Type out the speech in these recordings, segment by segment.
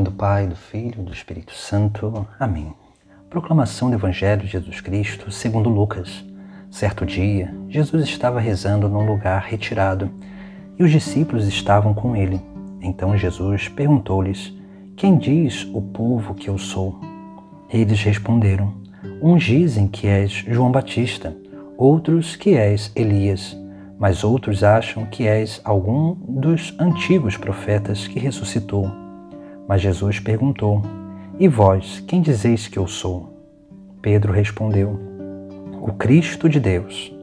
nome do Pai, do Filho e do Espírito Santo. Amém. Proclamação do Evangelho de Jesus Cristo segundo Lucas. Certo dia, Jesus estava rezando num lugar retirado e os discípulos estavam com ele. Então Jesus perguntou-lhes: Quem diz o povo que eu sou? Eles responderam: Uns dizem que és João Batista, outros que és Elias, mas outros acham que és algum dos antigos profetas que ressuscitou. Mas Jesus perguntou: E vós, quem dizeis que eu sou? Pedro respondeu: O Cristo de Deus.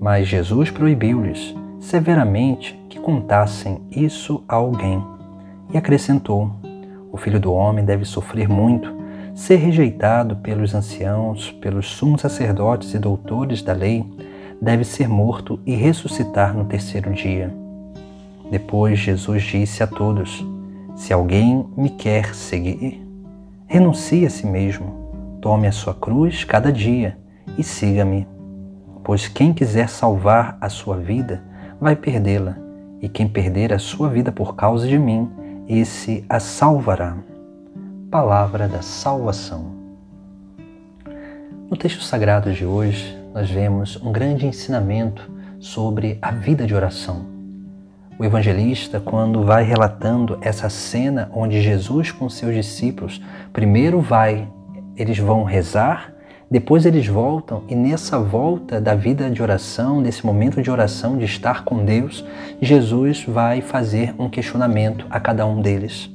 Mas Jesus proibiu-lhes severamente que contassem isso a alguém. E acrescentou: O Filho do Homem deve sofrer muito, ser rejeitado pelos anciãos, pelos sumos sacerdotes e doutores da lei, deve ser morto e ressuscitar no terceiro dia. Depois Jesus disse a todos: Se alguém me quer seguir, renuncie a si mesmo, tome a sua cruz cada dia e siga-me. Pois quem quiser salvar a sua vida, vai perdê-la, e quem perder a sua vida por causa de mim, esse a salvará. Palavra da salvação. No texto sagrado de hoje, nós vemos um grande ensinamento sobre a vida de oração. O evangelista, quando vai relatando essa cena onde Jesus com seus discípulos, primeiro eles vão rezar, depois eles voltam, e nessa volta da vida de oração, desse momento de oração, de estar com Deus, Jesus vai fazer um questionamento a cada um deles.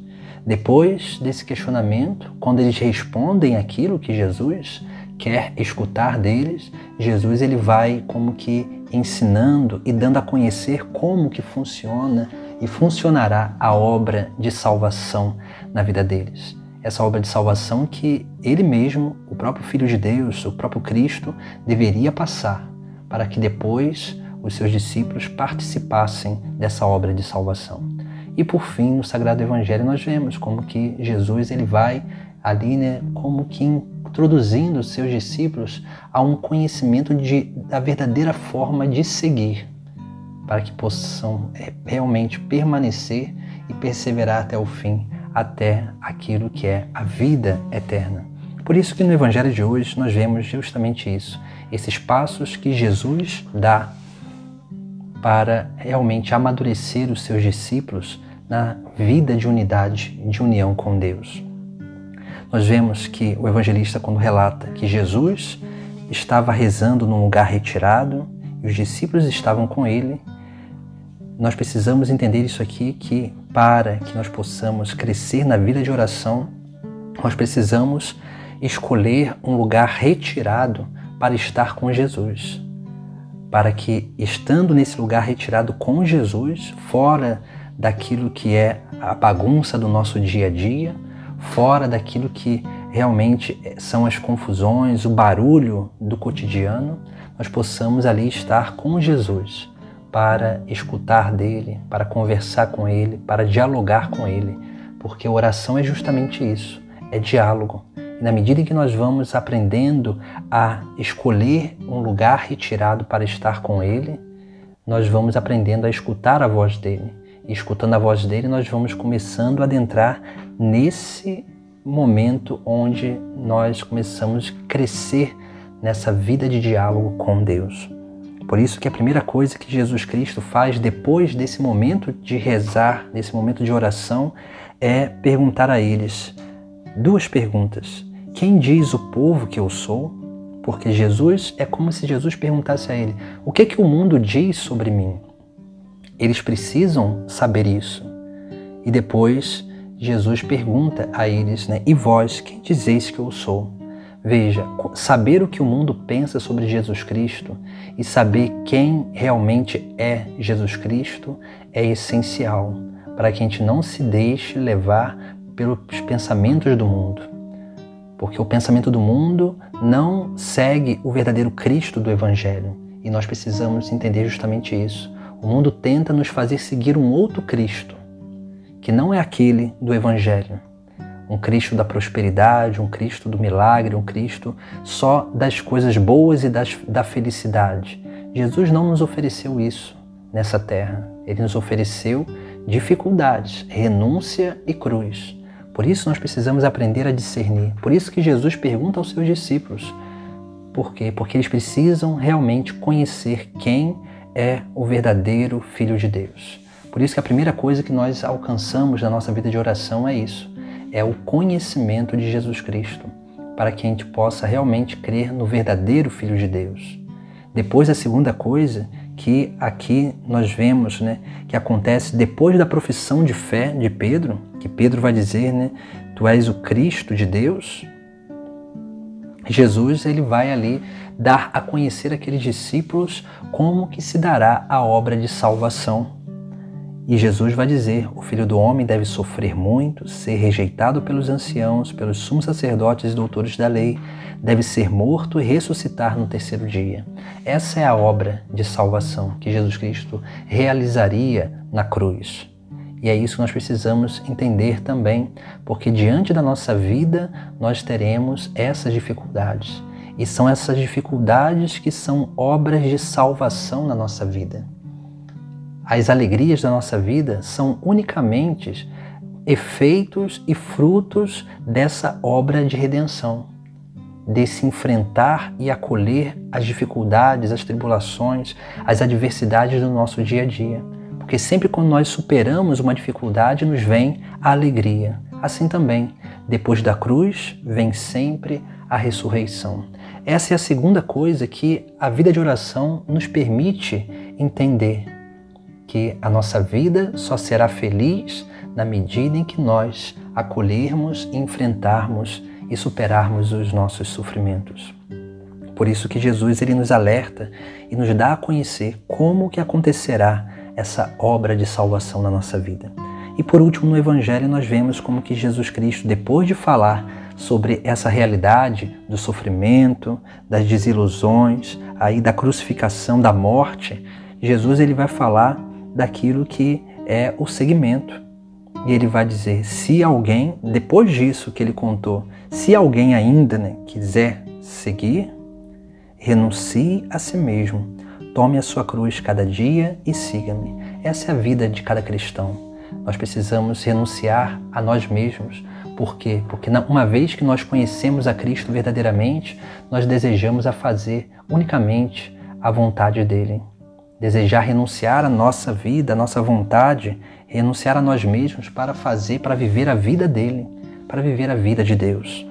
Depois desse questionamento, quando eles respondem aquilo que Jesus quer escutar deles, Jesus ele vai como que ensinando e dando a conhecer como que funciona e funcionará a obra de salvação na vida deles. Essa obra de salvação que ele mesmo, o próprio Filho de Deus, o próprio Cristo, deveria passar para que depois os seus discípulos participassem dessa obra de salvação. E por fim, no Sagrado Evangelho, nós vemos como que Jesus ele vai ali, como que introduzindo os seus discípulos a um conhecimento da verdadeira forma de seguir, para que possam realmente permanecer e perseverar até o fim, até aquilo que é a vida eterna. Por isso que no Evangelho de hoje nós vemos justamente isso, esses passos que Jesus dá para realmente amadurecer os seus discípulos na vida de unidade, de união com Deus. Nós vemos que o evangelista, quando relata que Jesus estava rezando num lugar retirado e os discípulos estavam com ele, nós precisamos entender isso aqui, que para que nós possamos crescer na vida de oração, nós precisamos escolher um lugar retirado para estar com Jesus. Para que, estando nesse lugar retirado com Jesus, fora daquilo que é a bagunça do nosso dia a dia, fora daquilo que realmente são as confusões, o barulho do cotidiano, nós possamos ali estar com Jesus, para escutar dele, para conversar com ele, para dialogar com ele, porque a oração é justamente isso, é diálogo. E na medida em que nós vamos aprendendo a escolher um lugar retirado para estar com ele, nós vamos aprendendo a escutar a voz dele. E escutando a voz dele, nós vamos começando a adentrar nesse momento onde nós começamos a crescer nessa vida de diálogo com Deus. Por isso que a primeira coisa que Jesus Cristo faz depois desse momento de rezar, desse momento de oração, é perguntar a eles duas perguntas. Quem diz o povo que eu sou? Porque Jesus, é como se Jesus perguntasse a ele: o que o mundo diz sobre mim? Eles precisam saber isso. E depois Jesus pergunta a eles, e vós, quem dizeis que eu sou? Veja, saber o que o mundo pensa sobre Jesus Cristo e saber quem realmente é Jesus Cristo é essencial para que a gente não se deixe levar pelos pensamentos do mundo. Porque o pensamento do mundo não segue o verdadeiro Cristo do Evangelho. E nós precisamos entender justamente isso. O mundo tenta nos fazer seguir um outro Cristo, que não é aquele do Evangelho. Um Cristo da prosperidade, um Cristo do milagre, um Cristo só das coisas boas e da felicidade. Jesus não nos ofereceu isso nessa terra. Ele nos ofereceu dificuldades, renúncia e cruz. Por isso nós precisamos aprender a discernir. Por isso que Jesus pergunta aos seus discípulos. Por quê? Porque eles precisam realmente conhecer quem é o verdadeiro Filho de Deus. Por isso que a primeira coisa que nós alcançamos na nossa vida de oração é isso. É o conhecimento de Jesus Cristo, para que a gente possa realmente crer no verdadeiro Filho de Deus. Depois, a segunda coisa que aqui nós vemos, que acontece depois da profissão de fé de Pedro, que Pedro vai dizer, tu és o Cristo de Deus. Jesus ele vai ali dar a conhecer aqueles discípulos como que se dará a obra de salvação. E Jesus vai dizer, o Filho do Homem deve sofrer muito, ser rejeitado pelos anciãos, pelos sumos sacerdotes e doutores da lei, deve ser morto e ressuscitar no terceiro dia. Essa é a obra de salvação que Jesus Cristo realizaria na cruz. E é isso que nós precisamos entender também, porque diante da nossa vida nós teremos essas dificuldades. E são essas dificuldades que são obras de salvação na nossa vida. As alegrias da nossa vida são unicamente efeitos e frutos dessa obra de redenção, desse enfrentar e acolher as dificuldades, as tribulações, as adversidades do nosso dia a dia. Porque sempre quando nós superamos uma dificuldade, nos vem a alegria. Assim também, depois da cruz, vem sempre a ressurreição. Essa é a segunda coisa que a vida de oração nos permite entender, que a nossa vida só será feliz na medida em que nós acolhermos, enfrentarmos e superarmos os nossos sofrimentos. Por isso que Jesus ele nos alerta e nos dá a conhecer como que acontecerá essa obra de salvação na nossa vida. E por último, no Evangelho nós vemos como que Jesus Cristo, depois de falar sobre essa realidade do sofrimento, das desilusões, aí da crucificação, da morte, Jesus ele vai falar daquilo que é o seguimento. E ele vai dizer, se alguém, depois disso que ele contou, se alguém ainda quiser seguir, renuncie a si mesmo, tome a sua cruz cada dia e siga-me. Essa é a vida de cada cristão. Nós precisamos renunciar a nós mesmos. Por quê? Porque uma vez que nós conhecemos a Cristo verdadeiramente, nós desejamos a fazer unicamente a vontade dele. Desejar renunciar à nossa vida, à nossa vontade, renunciar a nós mesmos para viver a vida dele, para viver a vida de Deus.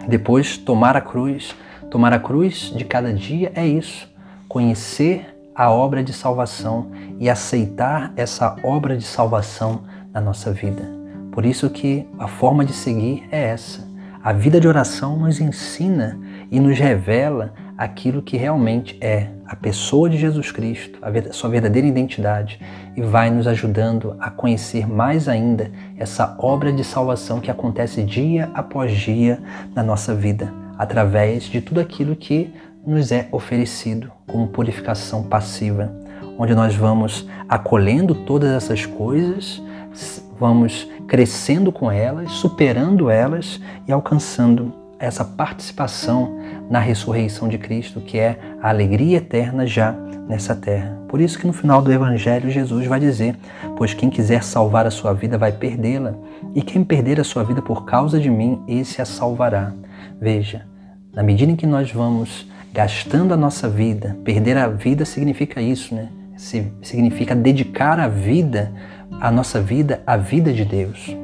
Depois, tomar a cruz de cada dia é isso, conhecer a obra de salvação e aceitar essa obra de salvação na nossa vida. Por isso que a forma de seguir é essa. A vida de oração nos ensina e nos revela aquilo que realmente é a pessoa de Jesus Cristo, a sua verdadeira identidade, e vai nos ajudando a conhecer mais ainda essa obra de salvação que acontece dia após dia na nossa vida, através de tudo aquilo que nos é oferecido como purificação passiva, onde nós vamos acolhendo todas essas coisas, vamos crescendo com elas, superando elas e alcançando essa participação na ressurreição de Cristo, que é a alegria eterna já nessa terra. Por isso que no final do Evangelho Jesus vai dizer, pois quem quiser salvar a sua vida vai perdê-la, e quem perder a sua vida por causa de mim, esse a salvará. Veja, na medida em que nós vamos gastando a nossa vida, perder a vida significa isso, significa dedicar a nossa vida à vida de Deus.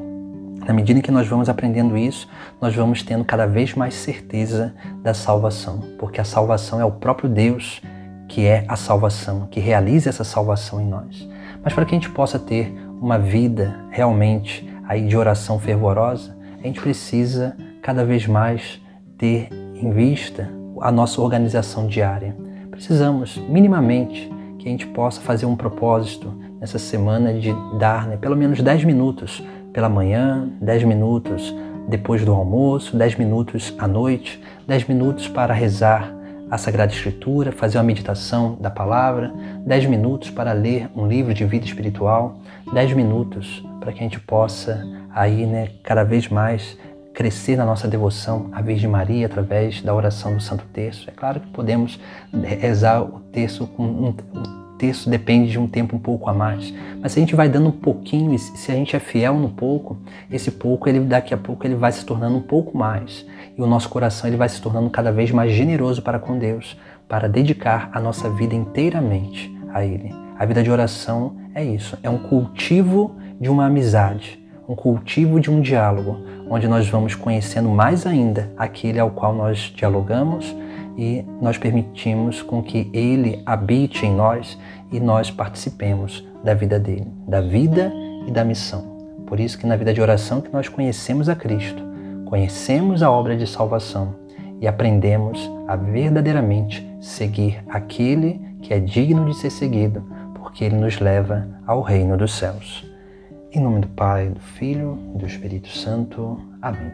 Na medida em que nós vamos aprendendo isso, nós vamos tendo cada vez mais certeza da salvação, porque a salvação é o próprio Deus que é a salvação, que realiza essa salvação em nós. Mas para que a gente possa ter uma vida realmente aí de oração fervorosa, a gente precisa cada vez mais ter em vista a nossa organização diária. Precisamos, minimamente, que a gente possa fazer um propósito nessa semana de dar pelo menos 10 minutos pela manhã, 10 minutos depois do almoço, 10 minutos à noite, 10 minutos para rezar a Sagrada Escritura, fazer uma meditação da palavra, 10 minutos para ler um livro de vida espiritual, 10 minutos para que a gente possa aí, cada vez mais crescer na nossa devoção à Virgem Maria através da oração do Santo Terço. É claro que podemos rezar o terço com texto depende de um tempo um pouco a mais. Mas se a gente vai dando um pouquinho, se a gente é fiel no pouco, esse pouco, daqui a pouco, ele vai se tornando um pouco mais. E o nosso coração ele vai se tornando cada vez mais generoso para com Deus, para dedicar a nossa vida inteiramente a Ele. A vida de oração é isso, é um cultivo de uma amizade, um cultivo de um diálogo, onde nós vamos conhecendo mais ainda aquele ao qual nós dialogamos e nós permitimos com que Ele habite em nós e nós participemos da vida dele, da vida e da missão. Por isso que na vida de oração que nós conhecemos a Cristo, conhecemos a obra de salvação e aprendemos a verdadeiramente seguir aquele que é digno de ser seguido, porque ele nos leva ao reino dos céus. Em nome do Pai, do Filho e do Espírito Santo. Amém.